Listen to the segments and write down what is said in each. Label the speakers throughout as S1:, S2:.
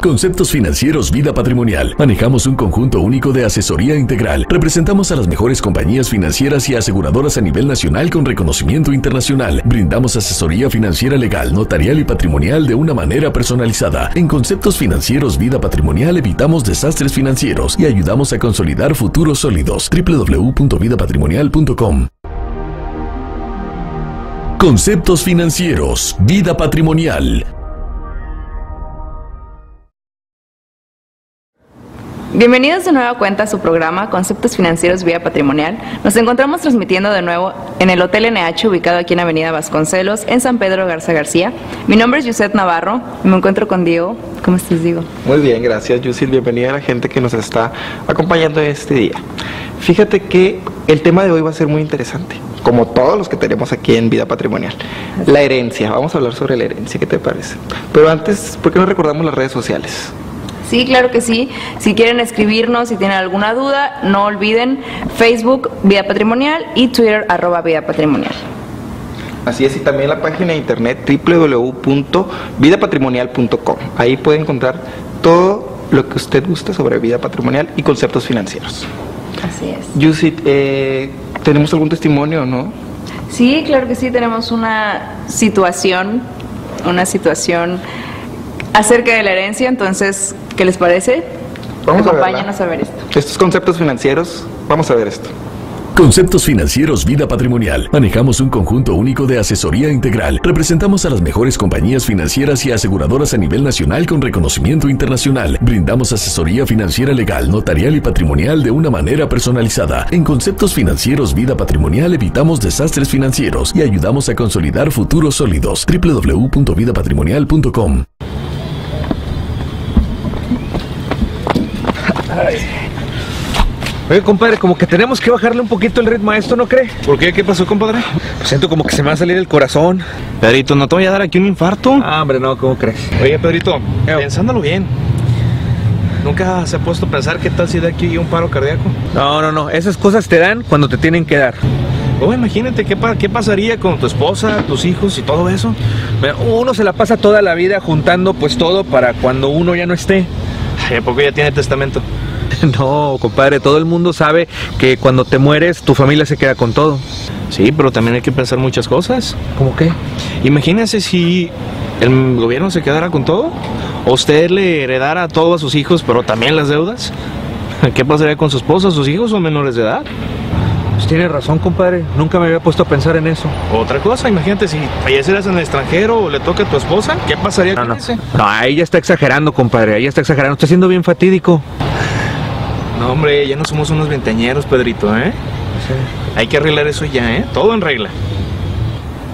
S1: Conceptos Financieros Vida Patrimonial. Manejamos un conjunto único de asesoría integral. Representamos a las mejores compañías financieras y aseguradoras a nivel nacional con reconocimiento internacional. Brindamos asesoría financiera legal, notarial y patrimonial de una manera personalizada. En Conceptos Financieros Vida Patrimonial evitamos desastres financieros y ayudamos a consolidar futuros sólidos. www.vidapatrimonial.com. Conceptos Financieros Vida Patrimonial.
S2: Bienvenidos de nueva cuenta a su programa Conceptos Financieros Vía Patrimonial. Nos encontramos transmitiendo de nuevo en el Hotel NH, ubicado aquí en Avenida Vasconcelos, en San Pedro Garza García. Mi nombre es Yuset Navarro y me encuentro con Diego. ¿Cómo estás, Diego?
S3: Muy bien, gracias, Yusit. Bienvenida a la gente que nos está acompañando este día. Fíjate que el tema de hoy va a ser muy interesante, como todos los que tenemos aquí en Vida Patrimonial. La herencia. Vamos a hablar sobre la herencia, ¿qué te parece? Pero antes, ¿por qué no recordamos las redes sociales?
S2: Sí, claro que sí. Si quieren escribirnos, si tienen alguna duda, no olviden Facebook Vida Patrimonial y Twitter @Vida Patrimonial.
S3: Así es, y también la página de internet www.vidapatrimonial.com. Ahí puede encontrar todo lo que usted guste sobre vida patrimonial y conceptos financieros.
S2: Así es.
S3: Yusit, ¿tenemos algún testimonio, no?
S2: Sí, claro que sí. Tenemos una situación acerca de la herencia. Entonces, ¿qué les parece? Acompáñanos a ver esto.
S3: Estos conceptos financieros, vamos a ver esto.
S1: Conceptos Financieros Vida Patrimonial. Manejamos un conjunto único de asesoría integral. Representamos a las mejores compañías financieras y aseguradoras a nivel nacional con reconocimiento internacional. Brindamos asesoría financiera legal, notarial y patrimonial de una manera personalizada. En Conceptos Financieros Vida Patrimonial evitamos desastres financieros y ayudamos a consolidar futuros sólidos. www.vidapatrimonial.com.
S4: Oye, compadre, como que tenemos que bajarle un poquito el ritmo a esto, ¿no cree?
S5: ¿Por qué? ¿Qué pasó, compadre?
S4: Siento como que se me va a salir el corazón.
S5: Pedrito, ¿no te voy a dar aquí un infarto?
S4: Ah, hombre, no, ¿cómo crees?
S5: Oye, Pedrito, pensándolo bien, ¿nunca se ha puesto a pensar qué tal si da aquí un paro cardíaco?
S4: No, esas cosas te dan cuando te tienen que dar.
S5: Oh, imagínate, ¿qué pasaría con tu esposa, tus hijos y todo eso?
S4: Mira, uno se la pasa toda la vida juntando pues todo para cuando uno ya no esté.
S5: Ay, ¿a poco ya tiene testamento?
S4: No, compadre, todo el mundo sabe que cuando te mueres tu familia se queda con todo.
S5: Sí, pero también hay que pensar muchas cosas.
S4: ¿Cómo qué?
S5: Imagínese si el gobierno se quedara con todo, o usted le heredara todo a sus hijos, pero también las deudas. ¿Qué pasaría con su esposa? ¿Sus hijos son menores de edad?
S4: Pues tiene razón, compadre, nunca me había puesto a pensar en eso.
S5: Otra cosa, imagínate si fallecieras en el extranjero o le toca a tu esposa, ¿qué pasaría con ese?
S4: No, ahí ya está exagerando, compadre, ahí ya está exagerando, está siendo bien fatídico.
S5: No, hombre, ya no somos unos veinteañeros, Pedrito, ¿eh?
S4: Sí.
S5: Hay que arreglar eso ya, ¿eh? Todo en regla.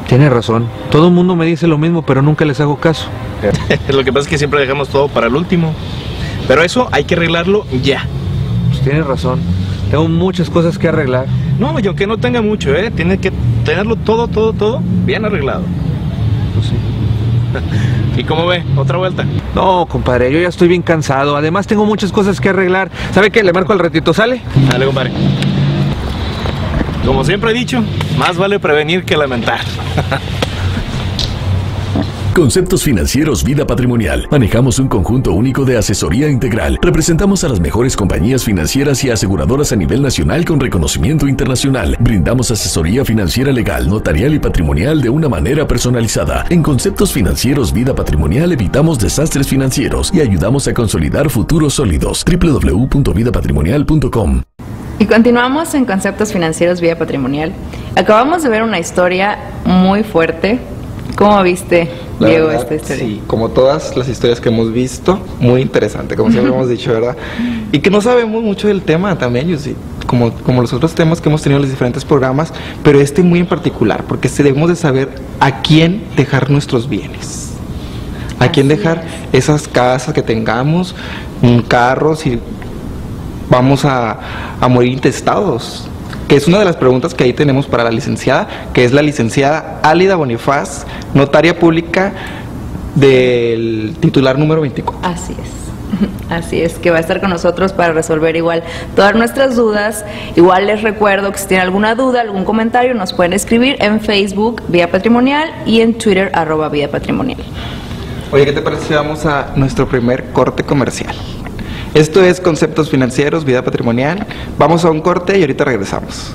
S4: Tiene razón. Todo el mundo me dice lo mismo, pero nunca les hago caso.
S5: Lo que pasa es que siempre dejamos todo para el último. Pero eso hay que arreglarlo ya.
S4: Pues tienes razón. Tengo muchas cosas que arreglar.
S5: No, y aunque no tenga mucho, ¿eh? Tiene que tenerlo todo bien arreglado.
S4: Pues sí.
S5: ¿Y cómo ve? ¿Otra vuelta?
S4: No, compadre, yo ya estoy bien cansado. Además tengo muchas cosas que arreglar. ¿Sabe qué? Le marco al ratito, ¿sale?
S5: Dale, compadre. Como siempre he dicho, más vale prevenir que lamentar.
S1: Conceptos Financieros Vida Patrimonial. Manejamos un conjunto único de asesoría integral. Representamos a las mejores compañías financieras y aseguradoras a nivel nacional con reconocimiento internacional. Brindamos asesoría financiera legal, notarial y patrimonial de una manera personalizada. En Conceptos Financieros Vida Patrimonial evitamos desastres financieros y ayudamos a consolidar futuros sólidos. www.vidapatrimonial.com.
S2: Y continuamos en Conceptos Financieros Vía Patrimonial. Acabamos de ver una historia muy fuerte. ¿Cómo viste, Diego, esta historia?
S3: Sí, como todas las historias que hemos visto, muy interesante, como siempre hemos dicho, ¿verdad? Y que no sabemos mucho del tema también, yo sí, como los otros temas que hemos tenido en los diferentes programas, pero este muy en particular, porque debemos de saber a quién dejar nuestros bienes. A quién dejar esas casas que tengamos, un carro, si vamos a morir intestados. Que es una de las preguntas que ahí tenemos para la licenciada, que es la licenciada Álida Bonifaz, notaria pública del titular número 24.
S2: Así es, que va a estar con nosotros para resolver igual todas nuestras dudas. Igual les recuerdo que si tienen alguna duda, algún comentario, nos pueden escribir en Facebook Vía Patrimonial y en Twitter @Vía Patrimonial.
S3: Oye, ¿qué te parece si vamos a nuestro primer corte comercial? Esto es Conceptos Financieros, Vida Patrimonial. Vamos a un corte y ahorita regresamos.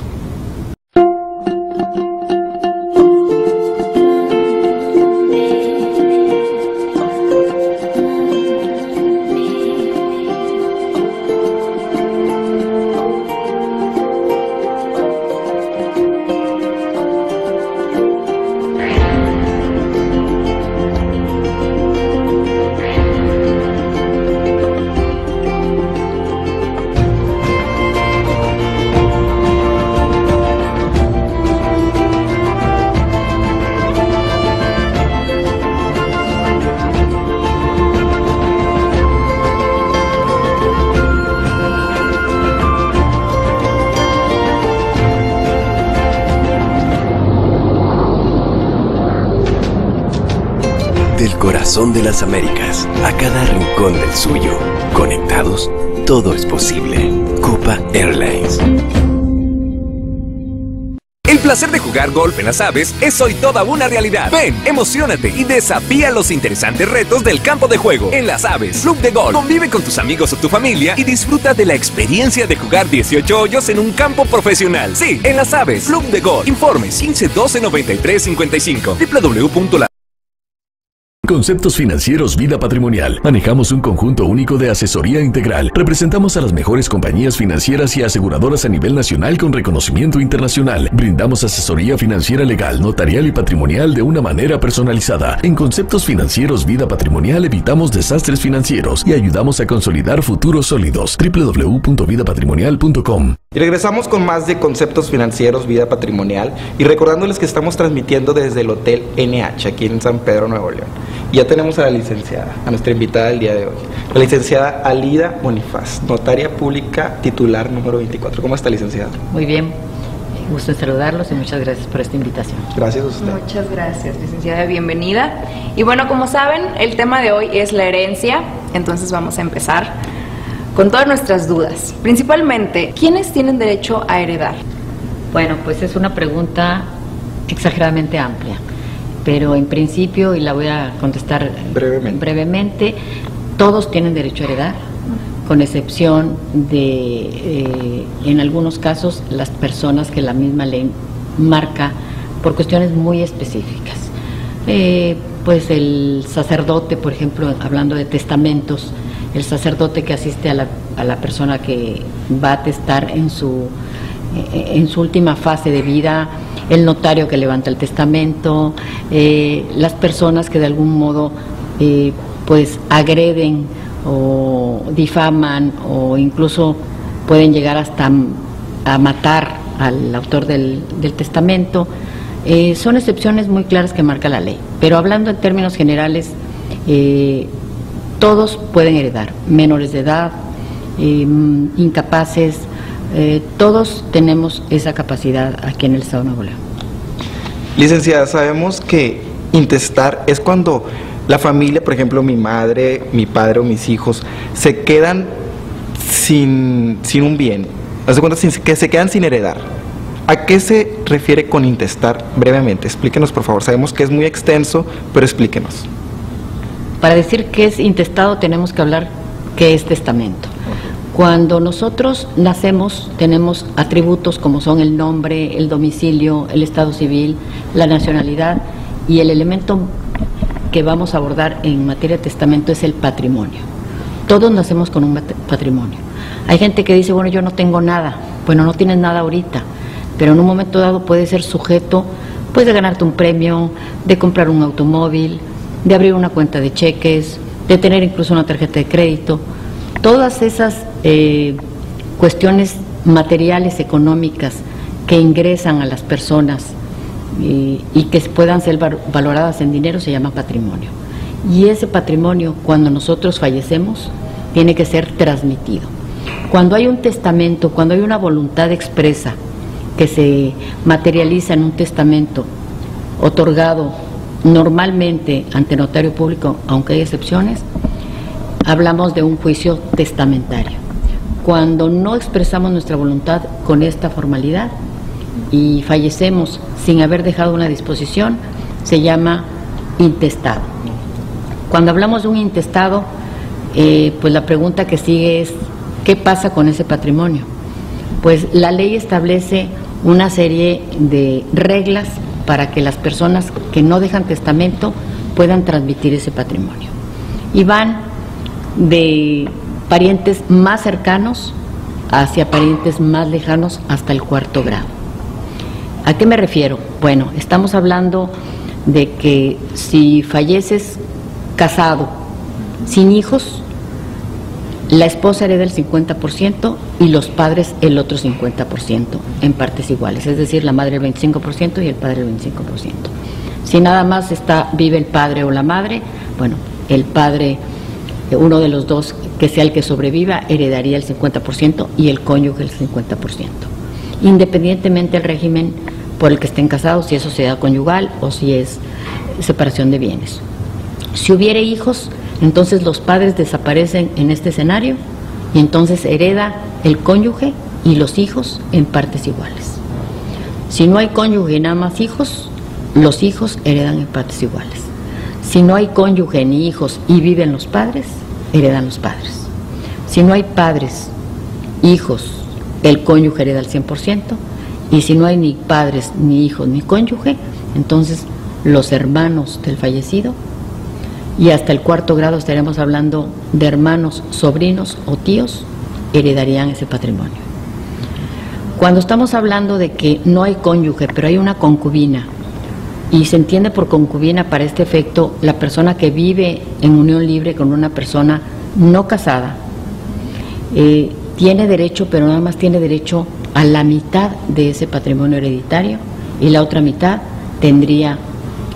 S6: Del corazón de las Américas a cada rincón del suyo, conectados, todo es posible. Copa Airlines.
S7: El placer de jugar golf en Las Aves es hoy toda una realidad. Ven, emociónate y desafía los interesantes retos del campo de juego. En Las Aves, Club de Golf. Convive con tus amigos o tu familia y disfruta de la experiencia de jugar 18 hoyos en un campo profesional. Sí, en Las Aves, Club de Golf. Informes 15 12 93 55. www.la
S1: Conceptos Financieros Vida Patrimonial. Manejamos un conjunto único de asesoría integral. Representamos a las mejores compañías financieras y aseguradoras a nivel nacional con reconocimiento internacional. Brindamos asesoría financiera legal, notarial y patrimonial de una manera personalizada. En Conceptos Financieros Vida Patrimonial evitamos desastres financieros y ayudamos a consolidar futuros sólidos. www.vidapatrimonial.com.
S3: Y regresamos con más de Conceptos Financieros, Vida Patrimonial, y recordándoles que estamos transmitiendo desde el Hotel NH, aquí en San Pedro, Nuevo León. Y ya tenemos a la licenciada, a nuestra invitada del día de hoy, la licenciada Alida Bonifaz, notaria pública titular número 24. ¿Cómo está, licenciada?
S8: Muy bien, gusto en saludarlos y muchas gracias por esta invitación.
S3: Gracias a usted.
S2: Muchas gracias, licenciada, bienvenida. Y bueno, como saben, el tema de hoy es la herencia, entonces vamos a empezar con todas nuestras dudas. Principalmente, ¿quiénes tienen derecho a heredar?
S8: Bueno, pues es una pregunta exageradamente amplia, pero en principio, y la voy a contestar brevemente, todos tienen derecho a heredar, con excepción de, en algunos casos, las personas que la misma ley marca por cuestiones muy específicas. Pues el sacerdote, por ejemplo, hablando de testamentos, el sacerdote que asiste a la persona que va a testar en su última fase de vida, el notario que levanta el testamento, las personas que de algún modo pues agreden o difaman o incluso pueden llegar hasta a matar al autor del testamento, son excepciones muy claras que marca la ley. Pero hablando en términos generales, todos pueden heredar, menores de edad, incapaces, todos tenemos esa capacidad aquí en el Estado de Nuevo León.
S3: Licenciada, sabemos que intestar es cuando la familia, por ejemplo, mi madre, mi padre o mis hijos, se quedan sin un bien, ¿haz de cuenta? Que se quedan sin heredar. ¿A qué se refiere con intestar brevemente? Explíquenos, por favor. Sabemos que es muy extenso, pero explíquenos.
S8: Para decir qué es intestado tenemos que hablar qué es testamento. Cuando nosotros nacemos tenemos atributos como son el nombre, el domicilio, el estado civil, la nacionalidad, y el elemento que vamos a abordar en materia de testamento es el patrimonio. Todos nacemos con un patrimonio. Hay gente que dice, bueno, yo no tengo nada. Bueno, no tienes nada ahorita, pero en un momento dado puedes ser sujeto, pues, de ganarte un premio, de comprar un automóvil, de abrir una cuenta de cheques, de tener incluso una tarjeta de crédito. Todas esas cuestiones materiales, económicas, que ingresan a las personas y que puedan ser valoradas en dinero se llama patrimonio. Y ese patrimonio, cuando nosotros fallecemos, tiene que ser transmitido. Cuando hay un testamento, cuando hay una voluntad expresa que se materializa en un testamento otorgado normalmente ante notario público, aunque hay excepciones, hablamos de un juicio testamentario. Cuando no expresamos nuestra voluntad con esta formalidad y fallecemos sin haber dejado una disposición, se llama intestado. Cuando hablamos de un intestado, pues la pregunta que sigue es, ¿qué pasa con ese patrimonio? Pues la ley establece una serie de reglas para que las personas que no dejan testamento puedan transmitir ese patrimonio. Y van de parientes más cercanos hacia parientes más lejanos hasta el 4º grado. ¿A qué me refiero? Bueno, estamos hablando de que si falleces casado, sin hijos, la esposa hereda el 50% y los padres el otro 50% en partes iguales, es decir, la madre el 25% y el padre el 25%. Si nada más vive el padre o la madre, bueno, el padre, uno de los dos que sea el que sobreviva, heredaría el 50% y el cónyuge el 50%, independientemente del régimen por el que estén casados, si es sociedad conyugal o si es separación de bienes. Si hubiere hijos, entonces los padres desaparecen en este escenario y entonces hereda el cónyuge y los hijos en partes iguales. Si no hay cónyuge y nada más hijos, los hijos heredan en partes iguales. Si no hay cónyuge ni hijos y viven los padres, heredan los padres. Si no hay padres, hijos, el cónyuge hereda el 100%, y si no hay ni padres, ni hijos, ni cónyuge, entonces los hermanos del fallecido, y hasta el 4º grado estaremos hablando de hermanos, sobrinos o tíos, heredarían ese patrimonio. Cuando estamos hablando de que no hay cónyuge, pero hay una concubina, y se entiende por concubina para este efecto la persona que vive en unión libre con una persona no casada, tiene derecho, pero nada más tiene derecho a la mitad de ese patrimonio hereditario y la otra mitad tendría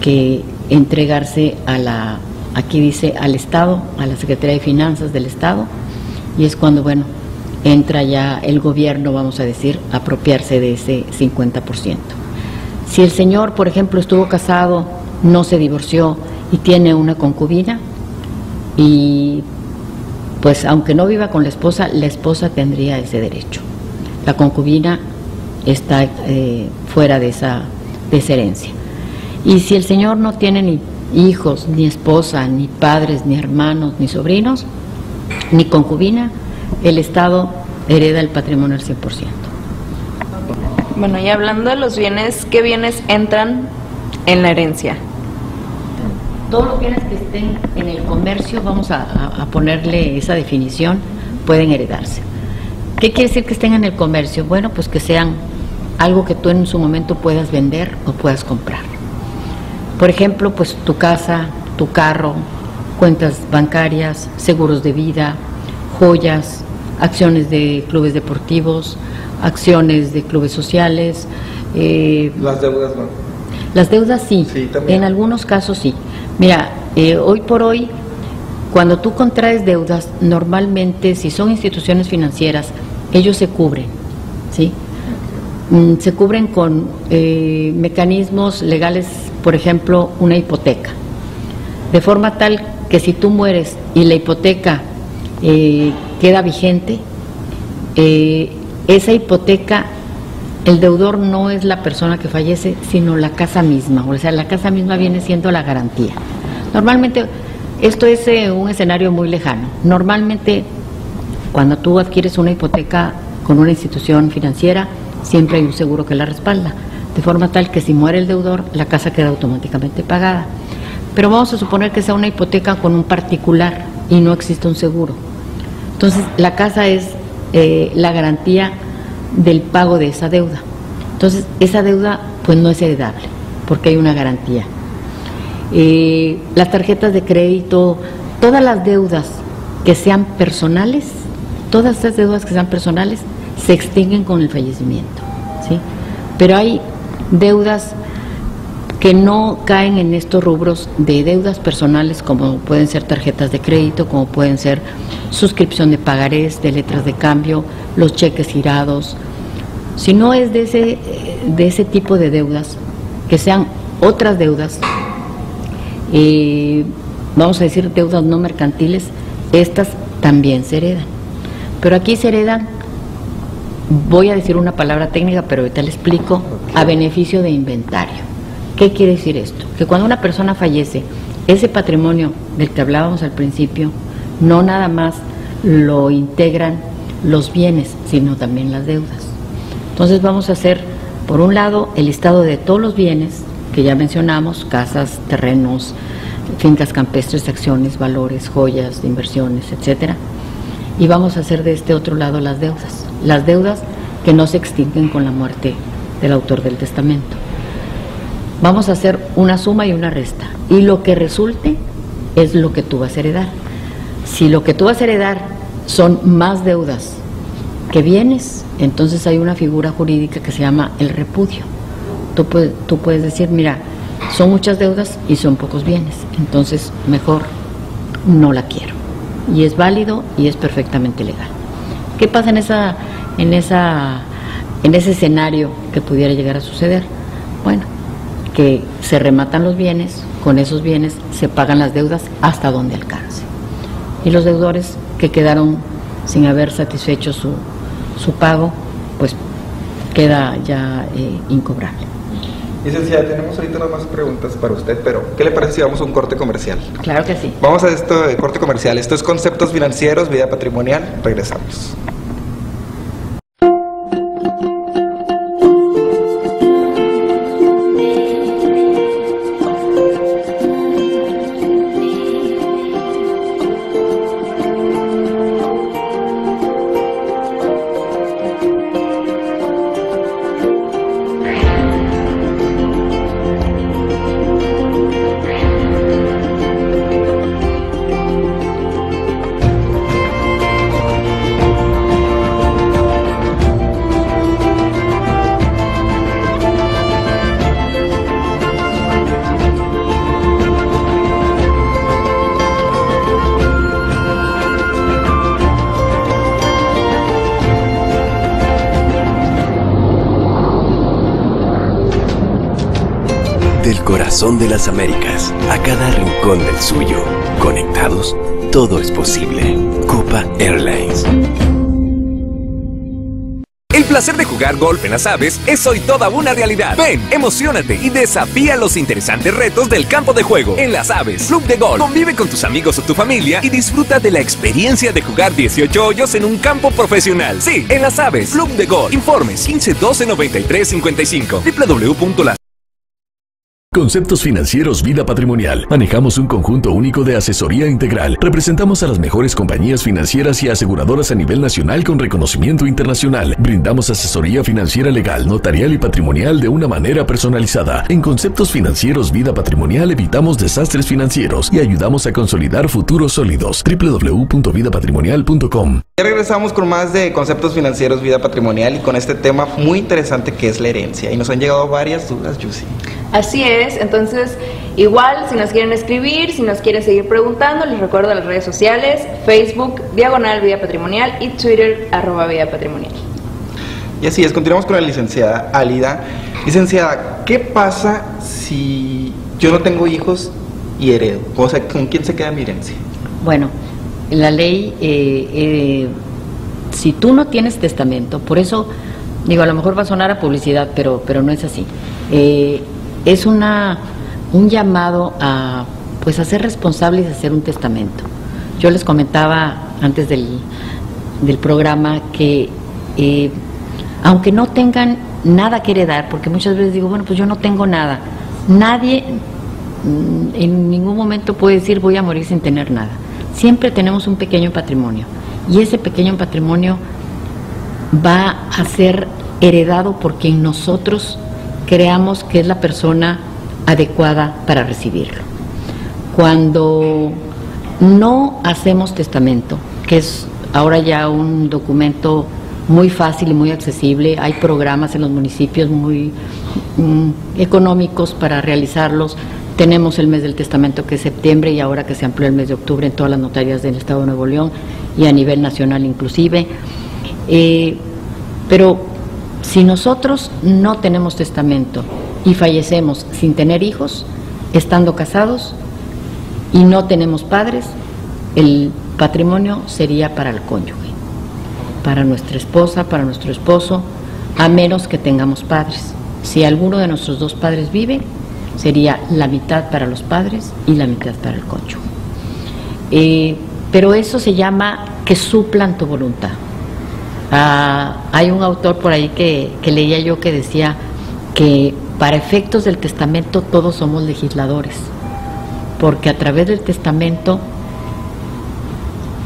S8: que entregarse a aquí dice al Estado, a la Secretaría de Finanzas del Estado, y es cuando, bueno, entra ya el gobierno, vamos a decir, a apropiarse de ese 50%. Si el señor, por ejemplo, estuvo casado, no se divorció y tiene una concubina, y pues aunque no viva con la esposa tendría ese derecho. La concubina está fuera de esa herencia. Y si el señor no tiene ni hijos, ni esposa, ni padres, ni hermanos, ni sobrinos, ni concubina, el Estado hereda el patrimonio al 100%.
S2: Bueno, y hablando de los bienes, ¿qué bienes entran en la herencia?
S8: Todos los bienes que estén en el comercio, vamos a ponerle esa definición, pueden heredarse. ¿Qué quiere decir que estén en el comercio? Bueno, pues que sean algo que tú en su momento puedas vender o puedas comprar. Por ejemplo, pues tu casa, tu carro, cuentas bancarias, seguros de vida, joyas, acciones de clubes deportivos, acciones de clubes sociales.
S3: Las deudas no.
S8: Las deudas sí,
S3: también.
S8: En algunos casos sí. Mira, hoy por hoy, cuando tú contraes deudas, normalmente si son instituciones financieras, ellos se cubren, ¿sí? Se cubren con mecanismos legales, por ejemplo, una hipoteca, de forma tal que si tú mueres y la hipoteca queda vigente, esa hipoteca, el deudor no es la persona que fallece, sino la casa misma, o sea, la casa misma viene siendo la garantía. Normalmente, esto es un escenario muy lejano. Normalmente, cuando tú adquieres una hipoteca con una institución financiera, siempre hay un seguro que la respalda, de forma tal que si muere el deudor, la casa queda automáticamente pagada. Pero vamos a suponer que sea una hipoteca con un particular y no existe un seguro. Entonces, la casa es la garantía del pago de esa deuda. Entonces, esa deuda pues no es heredable, porque hay una garantía. Las tarjetas de crédito, todas las deudas que sean personales, todas esas deudas que sean personales se extinguen con el fallecimiento, ¿sí? Pero hay deudas que no caen en estos rubros de deudas personales, como pueden ser tarjetas de crédito, como pueden ser suscripción de pagarés, de letras de cambio, los cheques girados. Si no es de ese tipo de deudas, que sean otras deudas, vamos a decir deudas no mercantiles, estas también se heredan. Pero aquí se heredan, voy a decir una palabra técnica, pero ahorita le explico, a beneficio de inventario. ¿Qué quiere decir esto? Que cuando una persona fallece ese patrimonio del que hablábamos al principio, no nada más lo integran los bienes, sino también las deudas. Entonces vamos a hacer, por un lado, el listado de todos los bienes que ya mencionamos, casas, terrenos, fincas campestres, acciones, valores, joyas, inversiones, etcétera. Y vamos a hacer de este otro lado las deudas que no se extinguen con la muerte del autor del testamento. Vamos a hacer una suma y una resta, y lo que resulte es lo que tú vas a heredar. Si lo que tú vas a heredar son más deudas que bienes, entonces hay una figura jurídica que se llama el repudio. Tú puedes decir, mira, son muchas deudas y son pocos bienes, entonces mejor no la quiero. Y es válido y es perfectamente legal. ¿Qué pasa en ese escenario que pudiera llegar a suceder? Bueno, que se rematan los bienes, con esos bienes se pagan las deudas hasta donde alcance. Y los deudores que quedaron sin haber satisfecho su pago, pues queda ya incobrable.
S3: Licenciada, tenemos ahorita unas más preguntas para usted, pero ¿qué le parece si vamos a un corte comercial?
S8: Claro que sí.
S3: Vamos a esto de corte comercial. Esto es Conceptos Financieros, Vida Patrimonial. Regresamos.
S6: Del corazón de las Américas, a cada rincón del suyo. Conectados, todo es posible. Copa Airlines.
S7: El placer de jugar golf en Las Aves es hoy toda una realidad. Ven, emociónate y desafía los interesantes retos del campo de juego. En Las Aves, Club de Golf. Convive con tus amigos o tu familia y disfruta de la experiencia de jugar 18 hoyos en un campo profesional. Sí, en Las Aves, Club de Golf. Informes 15 12 93 55. www.las
S1: Conceptos Financieros Vida Patrimonial. Manejamos un conjunto único de asesoría integral. Representamos a las mejores compañías financieras y aseguradoras a nivel nacional con reconocimiento internacional. Brindamos asesoría financiera legal, notarial y patrimonial de una manera personalizada. En Conceptos Financieros Vida Patrimonial evitamos desastres financieros y ayudamos a consolidar futuros sólidos. www.vidapatrimonial.com.
S3: Ya regresamos con más de Conceptos Financieros Vida Patrimonial y con este tema muy interesante que es la herencia. Y nos han llegado varias dudas, Yusi.
S2: Así es, entonces igual si nos quieren escribir, si nos quieren seguir preguntando, les recuerdo las redes sociales, Facebook, /Vida Patrimonial y Twitter, @Vida Patrimonial.
S3: Y así es, continuamos con la licenciada Alida. Licenciada, ¿qué pasa si yo no tengo hijos y heredo? O sea, ¿con quién se queda mi herencia?
S8: Bueno, la ley, si tú no tienes testamento, por eso, digo, a lo mejor va a sonar a publicidad, pero no es así. Es un llamado a ser responsables de hacer un testamento. Yo les comentaba antes del programa que aunque no tengan nada que heredar, porque muchas veces digo, bueno, pues yo no tengo nada, nadie en ningún momento puede decir voy a morir sin tener nada. Siempre tenemos un pequeño patrimonio y ese pequeño patrimonio va a ser heredado por quien nosotros creamos que es la persona adecuada para recibirlo. Cuando no hacemos testamento, que es ahora ya un documento muy fácil y muy accesible, hay programas en los municipios muy económicos para realizarlos. Tenemos el mes del testamento que es septiembre y ahora que se amplió el mes de octubre en todas las notarías del Estado de Nuevo León y a nivel nacional inclusive. Pero si nosotros no tenemos testamento y fallecemos sin tener hijos, estando casados y no tenemos padres, el patrimonio sería para el cónyuge, para nuestra esposa, para nuestro esposo, a menos que tengamos padres. Si alguno de nuestros dos padres vive, sería la mitad para los padres y la mitad para el cónyuge. Pero eso se llama que suplan tu voluntad. Hay un autor por ahí que leía yo que decía que para efectos del testamento todos somos legisladores, porque a través del testamento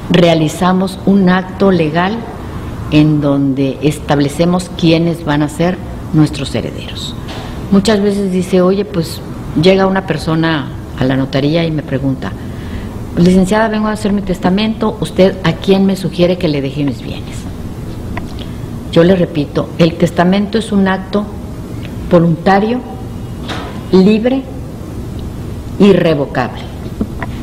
S8: realizamos un acto legal en donde establecemos quiénes van a ser nuestros herederos. Muchas veces dice, oye, pues llega una persona a la notaría y me pregunta, licenciada, vengo a hacer mi testamento, ¿usted a quién me sugiere que le deje mis bienes? Yo le repito, el testamento es un acto voluntario, libre, irrevocable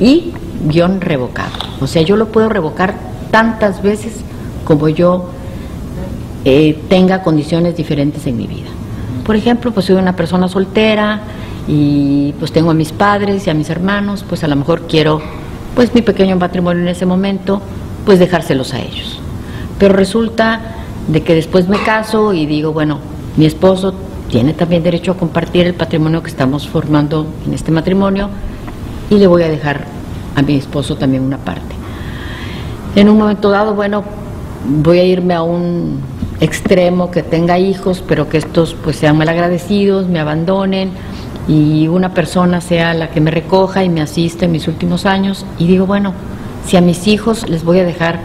S8: y guión revocable. O sea, yo lo puedo revocar tantas veces como yo tenga condiciones diferentes en mi vida. Por ejemplo, pues soy una persona soltera y pues tengo a mis padres y a mis hermanos, pues a lo mejor quiero pues mi pequeño patrimonio en ese momento, pues dejárselos a ellos. Pero resulta de que después me caso y digo, bueno, mi esposo tiene también derecho a compartir el patrimonio que estamos formando en este matrimonio y le voy a dejar a mi esposo también una parte. En un momento dado, bueno, voy a irme a un extremo que tenga hijos, pero que estos pues sean malagradecidos, me abandonen y una persona sea la que me recoja y me asista en mis últimos años, y digo, bueno, si a mis hijos les voy a dejar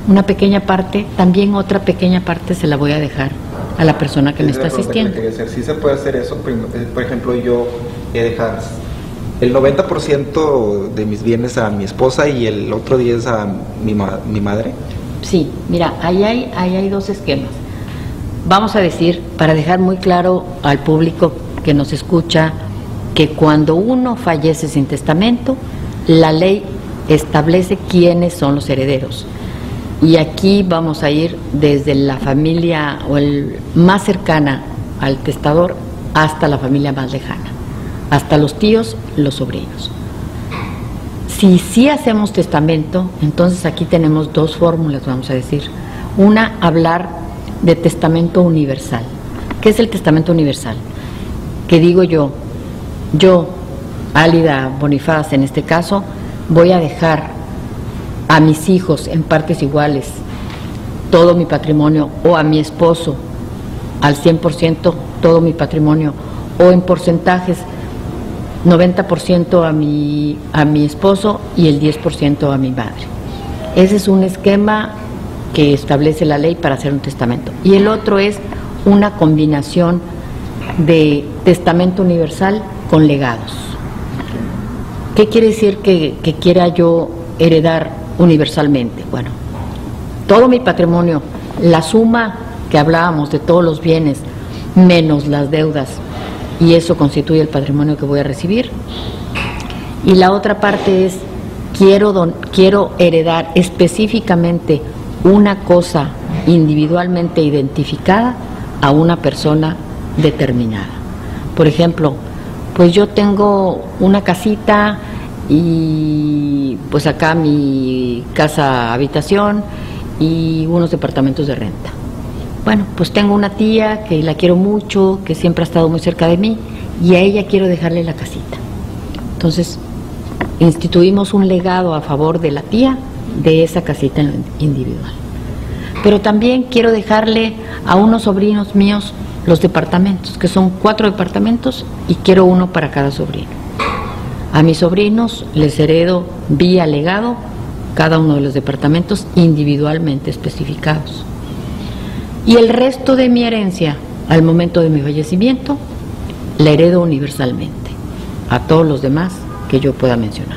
S8: una pequeña parte, también otra pequeña parte se la voy a dejar a la persona que me está asistiendo.
S3: Sí se puede hacer eso. Por ejemplo, yo dejar el 90% de mis bienes a mi esposa y el otro 10% a mi madre.
S8: Sí, mira, ahí hay dos esquemas. Vamos a decir, para dejar muy claro al público que nos escucha, que cuando uno fallece sin testamento, la ley establece quiénes son los herederos. Y aquí vamos a ir desde la familia o el más cercana al testador hasta la familia más lejana, hasta los tíos, los sobrinos. Si sí hacemos testamento, entonces aquí tenemos dos fórmulas, vamos a decir. Una, hablar de testamento universal. ¿Qué es el testamento universal? Que digo yo, Álida Bonifaz en este caso, voy a dejar a mis hijos en partes iguales todo mi patrimonio, o a mi esposo al 100% todo mi patrimonio, o en porcentajes 90% a mi esposo y el 10% a mi madre. Ese es un esquema que establece la ley para hacer un testamento. Y el otro es una combinación de testamento universal con legados. ¿Qué quiere decir que quiera yo heredar universalmente? Bueno, todo mi patrimonio, la suma que hablábamos de todos los bienes, menos las deudas, y eso constituye el patrimonio que voy a recibir. Y la otra parte es, quiero heredar específicamente una cosa individualmente identificada a una persona determinada. Por ejemplo, pues yo tengo una casita y pues acá mi casa habitación y unos departamentos de renta. Bueno, pues tengo una tía que la quiero mucho, que siempre ha estado muy cerca de mí, y a ella quiero dejarle la casita. Entonces, instituimos un legado a favor de la tía de esa casita individual. Pero también quiero dejarle a unos sobrinos míos los departamentos, que son 4 departamentos, y quiero uno para cada sobrino. A mis sobrinos les heredo vía legado cada uno de los departamentos individualmente especificados. Y el resto de mi herencia, al momento de mi fallecimiento, la heredo universalmente a todos los demás que yo pueda mencionar,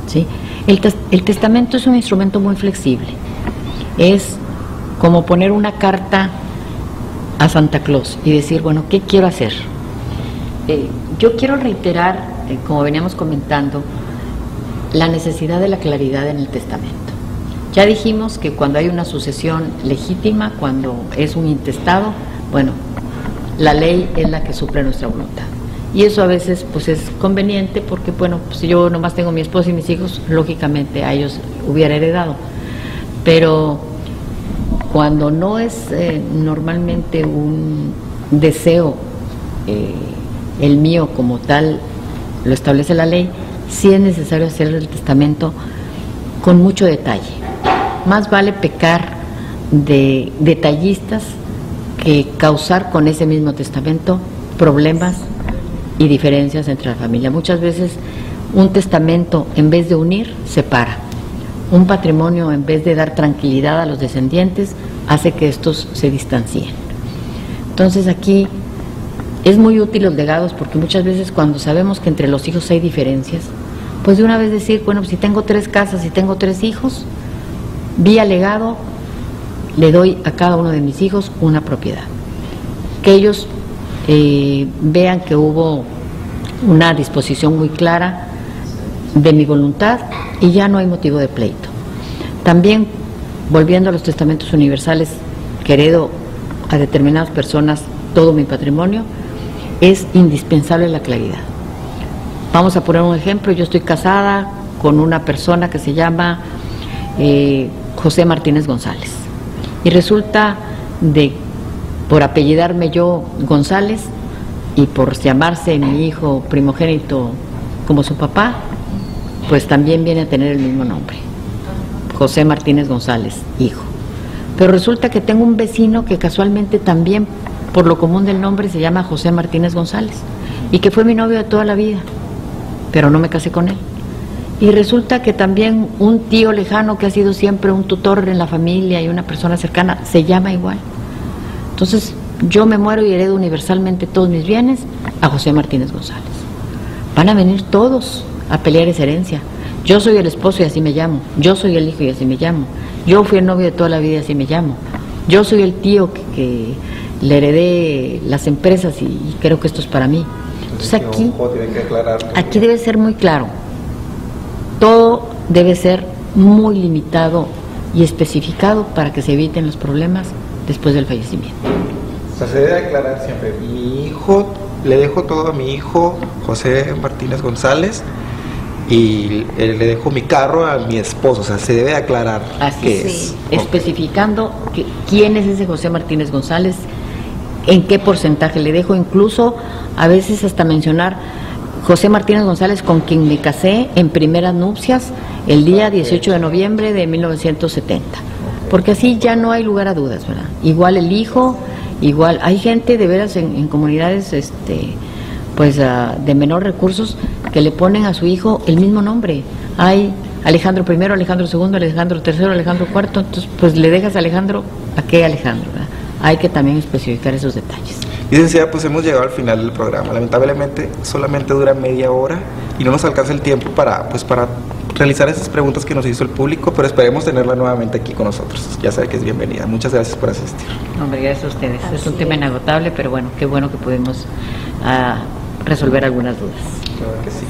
S8: ¿sí? El testamento es un instrumento muy flexible. Es como poner una carta a Santa Claus y decir, bueno, ¿qué quiero hacer? Yo quiero reiterar, como veníamos comentando, la necesidad de la claridad en el testamento. Ya dijimos que cuando hay una sucesión legítima, cuando es un intestado, bueno, la ley es la que suple nuestra voluntad. Y eso a veces pues es conveniente porque, bueno, pues si yo nomás tengo mi esposa y mis hijos, lógicamente a ellos hubiera heredado. Pero cuando no es normalmente un deseo, el mío como tal, lo establece la ley, sí es necesario hacer el testamento con mucho detalle. Más vale pecar de detallistas que causar con ese mismo testamento problemas y diferencias entre la familia. Muchas veces un testamento, en vez de unir, separa. Un patrimonio, en vez de dar tranquilidad a los descendientes, hace que estos se distancien. Entonces aquí es muy útil los legados, porque muchas veces cuando sabemos que entre los hijos hay diferencias, pues de una vez decir, bueno, si tengo 3 casas y tengo 3 hijos, vía legado le doy a cada uno de mis hijos una propiedad. Que ellos vean que hubo una disposición muy clara de mi voluntad y ya no hay motivo de pleito. También, volviendo a los testamentos universales, que heredo a determinadas personas todo mi patrimonio, es indispensable la claridad. Vamos a poner un ejemplo. Yo estoy casada con una persona que se llama José Martínez González, y resulta por apellidarme yo González y por llamarse mi hijo primogénito como su papá, pues también viene a tener el mismo nombre, José Martínez González, hijo. Pero resulta que tengo un vecino que casualmente también, por lo común del nombre, se llama José Martínez González, y que fue mi novio de toda la vida, pero no me casé con él. Y resulta que también un tío lejano que ha sido siempre un tutor en la familia y una persona cercana se llama igual. Entonces yo me muero y heredo universalmente todos mis bienes a José Martínez González. Van a venir todos a pelear esa herencia. Yo soy el esposo y así me llamo. Yo soy el hijo y así me llamo. Yo fui el novio de toda la vida y así me llamo. Yo soy el tío que le heredé las empresas y creo que esto es para mí. Entonces aquí debe ser muy claro. Todo debe ser muy limitado y especificado para que se eviten los problemas después del fallecimiento.
S3: O sea, se debe aclarar siempre, mi hijo, le dejo todo a mi hijo José Martínez González y le dejo mi carro a mi esposo. O sea, se debe aclarar qué es. Especificando
S8: quién es ese José Martínez González, en qué porcentaje le dejo, incluso a veces hasta mencionar José Martínez González, con quien me casé en primeras nupcias el día 18 de noviembre de 1970. Porque así ya no hay lugar a dudas, ¿verdad? Igual el hijo, igual hay gente de veras en comunidades pues de menor recursos que le ponen a su hijo el mismo nombre. Hay Alejandro I, Alejandro II, Alejandro III, Alejandro IV, entonces pues le dejas a Alejandro, ¿a qué Alejandro? ¿Verdad? Hay que también especificar esos detalles.
S3: Licenciada, pues hemos llegado al final del programa. Lamentablemente solamente dura media hora y no nos alcanza el tiempo para realizar esas preguntas que nos hizo el público, pero esperemos tenerla nuevamente aquí con nosotros. Ya sabe que es bienvenida. Muchas gracias por asistir.
S8: Hombre, gracias a ustedes. Es un tema inagotable, pero bueno, qué bueno que pudimos resolver algunas dudas.
S3: Claro que sí.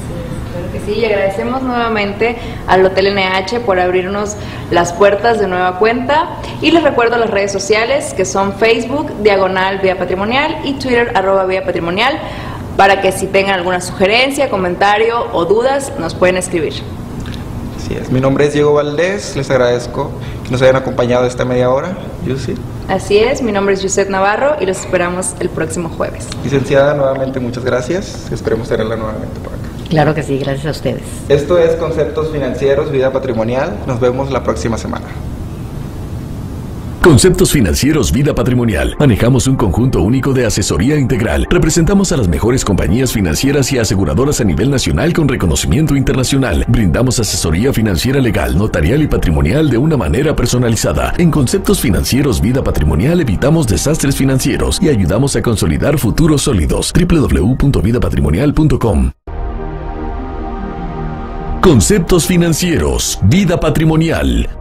S2: Claro que sí, y agradecemos nuevamente al Hotel NH por abrirnos las puertas de nueva cuenta, y les recuerdo las redes sociales que son Facebook, /Vía Patrimonial, y Twitter, @Vía Patrimonial, para que si tengan alguna sugerencia, comentario o dudas, nos pueden escribir.
S3: Así es. Mi nombre es Diego Valdés, les agradezco que nos hayan acompañado esta media hora. Yusi.
S2: Así es, mi nombre es Yuset Navarro y los esperamos el próximo jueves.
S3: Licenciada, nuevamente muchas gracias. Esperemos tenerla nuevamente por acá.
S8: Claro que sí, gracias a ustedes.
S3: Esto es Conceptos Financieros, Vida Patrimonial. Nos vemos la próxima semana.
S1: Conceptos Financieros Vida Patrimonial. Manejamos un conjunto único de asesoría integral. Representamos a las mejores compañías financieras y aseguradoras a nivel nacional con reconocimiento internacional. Brindamos asesoría financiera legal, notarial y patrimonial de una manera personalizada. En Conceptos Financieros Vida Patrimonial evitamos desastres financieros y ayudamos a consolidar futuros sólidos. www.vidapatrimonial.com. Conceptos Financieros Vida Patrimonial.